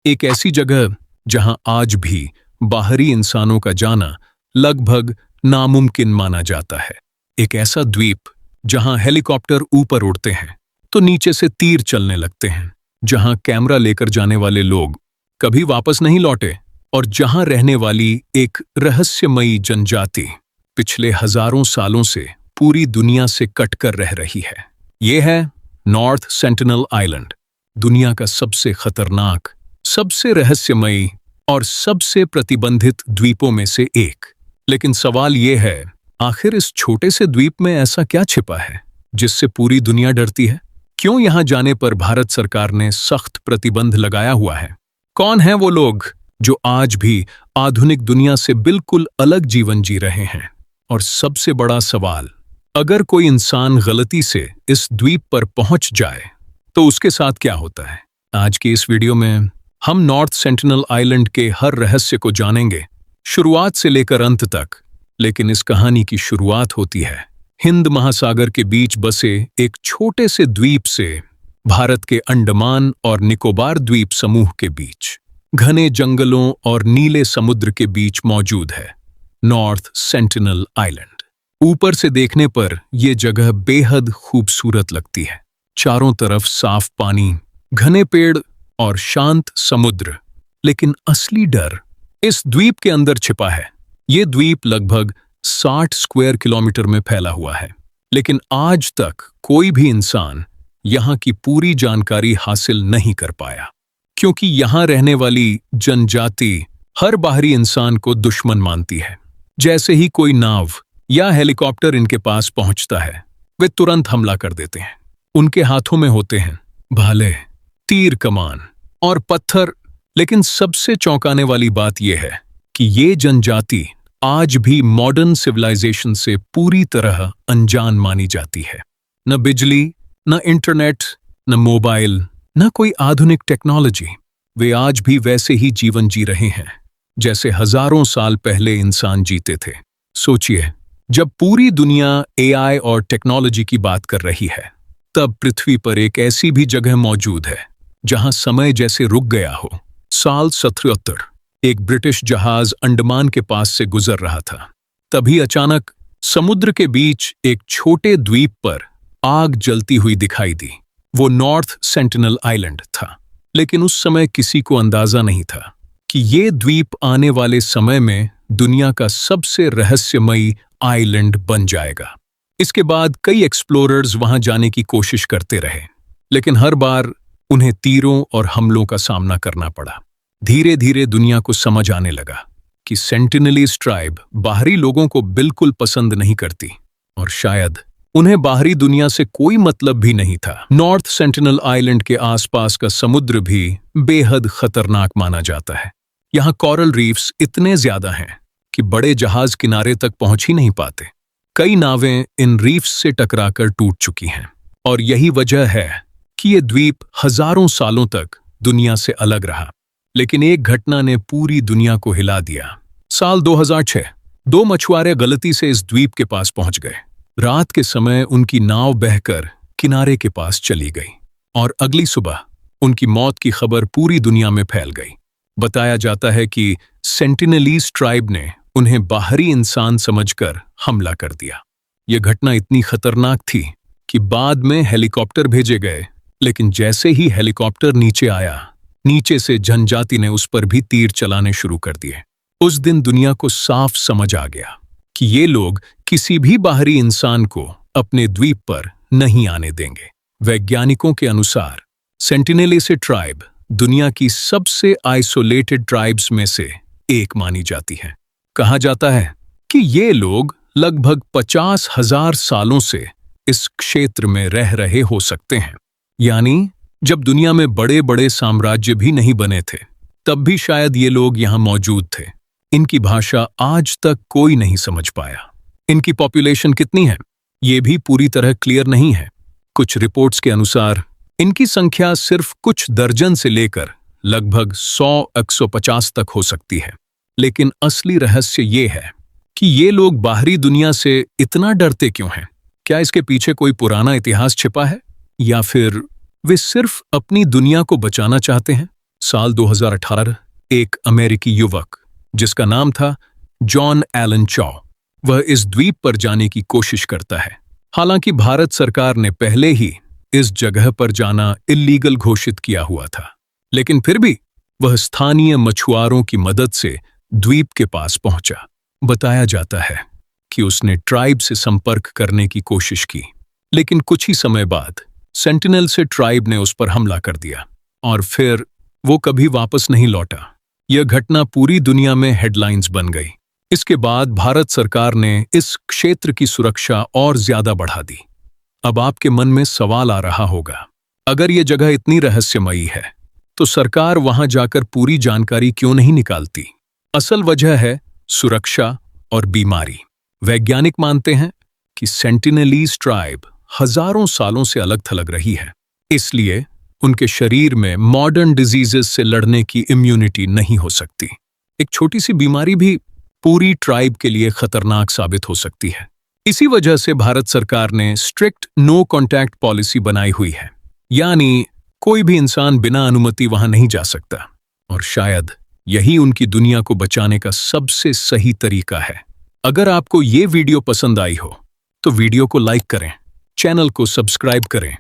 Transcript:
एक ऐसी जगह जहां आज भी बाहरी इंसानों का जाना लगभग नामुमकिन माना जाता है। एक ऐसा द्वीप जहां हेलीकॉप्टर ऊपर उड़ते हैं तो नीचे से तीर चलने लगते हैं, जहां कैमरा लेकर जाने वाले लोग कभी वापस नहीं लौटे और जहां रहने वाली एक रहस्यमयी जनजाति पिछले हजारों सालों से पूरी दुनिया से कटकर रह रही है। यह है नॉर्थ सेंटिनल आइलैंड, दुनिया का सबसे खतरनाक, सबसे रहस्यमयी और सबसे प्रतिबंधित द्वीपों में से एक। लेकिन सवाल यह है, आखिर इस छोटे से द्वीप में ऐसा क्या छिपा है जिससे पूरी दुनिया डरती है? क्यों यहां जाने पर भारत सरकार ने सख्त प्रतिबंध लगाया हुआ है? कौन हैं वो लोग जो आज भी आधुनिक दुनिया से बिल्कुल अलग जीवन जी रहे हैं? और सबसे बड़ा सवाल, अगर कोई इंसान गलती से इस द्वीप पर पहुंच जाए तो उसके साथ क्या होता है? आज की इस वीडियो में हम नॉर्थ सेंटिनल आइलैंड के हर रहस्य को जानेंगे, शुरुआत से लेकर अंत तक। लेकिन इस कहानी की शुरुआत होती है हिंद महासागर के बीच बसे एक छोटे से द्वीप से, भारत के अंडमान और निकोबार द्वीप समूह के बीच, घने जंगलों और नीले समुद्र के बीच मौजूद है नॉर्थ सेंटिनल आइलैंड। ऊपर से देखने पर यह जगह बेहद खूबसूरत लगती है। चारों तरफ साफ पानी, घने पेड़ और शांत समुद्र। लेकिन असली डर इस द्वीप के अंदर छिपा है। यह द्वीप लगभग 60 स्क्वायर किलोमीटर में फैला हुआ है, लेकिन आज तक कोई भी इंसान यहां की पूरी जानकारी हासिल नहीं कर पाया, क्योंकि यहां रहने वाली जनजाति हर बाहरी इंसान को दुश्मन मानती है। जैसे ही कोई नाव या हेलीकॉप्टर इनके पास पहुंचता है, वे तुरंत हमला कर देते हैं। उनके हाथों में होते हैं भाले, तीर कमान और पत्थर। लेकिन सबसे चौंकाने वाली बात यह है कि ये जनजाति आज भी मॉडर्न सिविलाइजेशन से पूरी तरह अनजान मानी जाती है। न बिजली, न इंटरनेट, न मोबाइल, न कोई आधुनिक टेक्नोलॉजी। वे आज भी वैसे ही जीवन जी रहे हैं जैसे हजारों साल पहले इंसान जीते थे। सोचिए, जब पूरी दुनिया एआई और टेक्नोलॉजी की बात कर रही है, तब पृथ्वी पर एक ऐसी भी जगह मौजूद है जहां समय जैसे रुक गया हो। साल 77 एक ब्रिटिश जहाज अंडमान के पास से गुजर रहा था। तभी अचानक समुद्र के बीच एक छोटे द्वीप पर आग जलती हुई दिखाई दी। वो नॉर्थ सेंटिनल आइलैंड था। लेकिन उस समय किसी को अंदाजा नहीं था कि ये द्वीप आने वाले समय में दुनिया का सबसे रहस्यमयी आइलैंड बन जाएगा। इसके बाद कई एक्सप्लोरर्स वहां जाने की कोशिश करते रहे, लेकिन हर बार उन्हें तीरों और हमलों का सामना करना पड़ा। धीरे धीरे दुनिया को समझ आने लगा कि सेंटिनलीज ट्राइब बाहरी लोगों को बिल्कुल पसंद नहीं करती और शायद उन्हें बाहरी दुनिया से कोई मतलब भी नहीं था। नॉर्थ सेंटिनल आइलैंड के आसपास का समुद्र भी बेहद खतरनाक माना जाता है। यहाँ कोरल रीफ्स इतने ज्यादा हैं कि बड़े जहाज किनारे तक पहुंच ही नहीं पाते। कई नावें इन रीफ्स से टकराकर टूट चुकी हैं और यही वजह है कि ये द्वीप हजारों सालों तक दुनिया से अलग रहा। लेकिन एक घटना ने पूरी दुनिया को हिला दिया। साल 2006 दो मछुआरे गलती से इस द्वीप के पास पहुंच गए। रात के समय उनकी नाव बहकर किनारे के पास चली गई और अगली सुबह उनकी मौत की खबर पूरी दुनिया में फैल गई। बताया जाता है कि सेंटिनलीज ट्राइब ने उन्हें बाहरी इंसान समझकर हमला कर दिया। यह घटना इतनी खतरनाक थी कि बाद में हेलीकॉप्टर भेजे गए, लेकिन जैसे ही हेलीकॉप्टर नीचे आया, नीचे से जनजाति ने उस पर भी तीर चलाने शुरू कर दिए। उस दिन दुनिया को साफ समझ आ गया कि ये लोग किसी भी बाहरी इंसान को अपने द्वीप पर नहीं आने देंगे। वैज्ञानिकों के अनुसार सेंटिनेलेसे ट्राइब दुनिया की सबसे आइसोलेटेड ट्राइब्स में से एक मानी जाती है। कहा जाता है कि ये लोग लगभग 50,000 सालों से इस क्षेत्र में रह रहे हो सकते हैं। यानी जब दुनिया में बड़े बड़े साम्राज्य भी नहीं बने थे, तब भी शायद ये लोग यहाँ मौजूद थे। इनकी भाषा आज तक कोई नहीं समझ पाया। इनकी पॉपुलेशन कितनी है, ये भी पूरी तरह क्लियर नहीं है। कुछ रिपोर्ट्स के अनुसार इनकी संख्या सिर्फ कुछ दर्जन से लेकर लगभग 100-150 तक हो सकती है। लेकिन असली रहस्य ये है कि ये लोग बाहरी दुनिया से इतना डरते क्यों हैं? क्या इसके पीछे कोई पुराना इतिहास छिपा है, या फिर वे सिर्फ अपनी दुनिया को बचाना चाहते हैं? साल 2018 एक अमेरिकी युवक जिसका नाम था जॉन एलन चॉ, वह इस द्वीप पर जाने की कोशिश करता है। हालांकि भारत सरकार ने पहले ही इस जगह पर जाना इल्लीगल घोषित किया हुआ था, लेकिन फिर भी वह स्थानीय मछुआरों की मदद से द्वीप के पास पहुंचा। बताया जाता है कि उसने ट्राइब से संपर्क करने की कोशिश की, लेकिन कुछ ही समय बाद सेंटिनल से ट्राइब ने उस पर हमला कर दिया और फिर वो कभी वापस नहीं लौटा। यह घटना पूरी दुनिया में हेडलाइंस बन गई। इसके बाद भारत सरकार ने इस क्षेत्र की सुरक्षा और ज्यादा बढ़ा दी। अब आपके मन में सवाल आ रहा होगा, अगर यह जगह इतनी रहस्यमयी है तो सरकार वहां जाकर पूरी जानकारी क्यों नहीं निकालती? असल वजह है सुरक्षा और बीमारी। वैज्ञानिक मानते हैं कि सेंटिनलीज ट्राइब हजारों सालों से अलग थलग रही है, इसलिए उनके शरीर में मॉडर्न डिजीजेस से लड़ने की इम्यूनिटी नहीं हो सकती। एक छोटी सी बीमारी भी पूरी ट्राइब के लिए खतरनाक साबित हो सकती है। इसी वजह से भारत सरकार ने स्ट्रिक्ट नो कॉन्टैक्ट पॉलिसी बनाई हुई है, यानी कोई भी इंसान बिना अनुमति वहां नहीं जा सकता। और शायद यही उनकी दुनिया को बचाने का सबसे सही तरीका है। अगर आपको ये वीडियो पसंद आई हो तो वीडियो को लाइक करें, चैनल को सब्सक्राइब करें